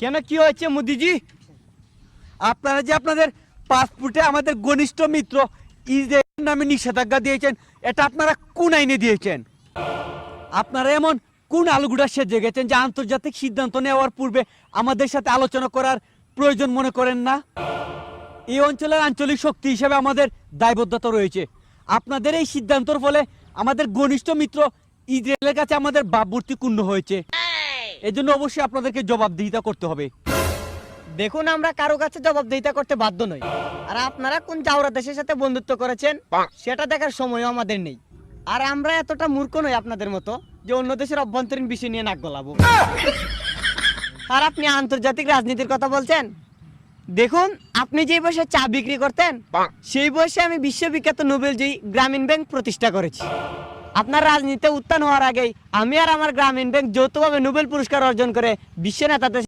কেন কি হয়েছে মোদিজি? আপনারা যে আপনাদের পাসপোর্টে আমাদের ঘনিষ্ঠ মিত্র ইসরায়েল নামে নিষেধাজ্ঞা দিয়েছেন, এটা আপনারা কোন আইনে দিয়েছেন? আপনারা এমন কোন আলুগুড়া সেজে গেছেন যে আন্তর্জাতিক সিদ্ধান্ত নেওয়ার পূর্বে আমাদের সাথে আলোচনা করার প্রয়োজন মনে করেন না? এই অঞ্চলের আঞ্চলিক শক্তি হিসেবে আমাদের দায়বদ্ধতা রয়েছে। আপনাদের এই সিদ্ধান্তর ফলে আমাদের ঘনিষ্ঠ মিত্র ইসরায়েলের কাছে আমাদের ভাবমূর্তি ক্ষুণ্ণ হয়েছে। এজন্য অবশ্যই আপনাদেরকে জবাবদিহিতা করতে হবে। দেখুন, আমরা কারো কাছে জবাবদিহিতা করতে বাধ্য নই। আর আপনারা কোন জাউরা দেশের সাথে বন্ধুত্ব করেছেন সেটা দেখার সময়ও আমাদের নেই। আর আমরা এতটা মূর্খ নই আপনাদের মতো যে অন্য দেশের অভ্যন্তরীণ বিষয় নিয়ে নাক গলাবো। আর আপনি আন্তর্জাতিক রাজনীতির কথা বলছেন। দেখুন, আপনি যে বয়সে চা বিক্রি করতেন সেই বয়সে আমি বিশ্ববিখ্যাত নোবেলজয়ী গ্রামীণ ব্যাংক প্রতিষ্ঠা করেছি। আপনার রাজনীতিতে উত্থান হওয়ার আগেই আমি আর আমার গ্রামীণ ব্যাংক যৌথভাবে নোবেল পুরস্কার অর্জন করে বিশ্ব নেতাদের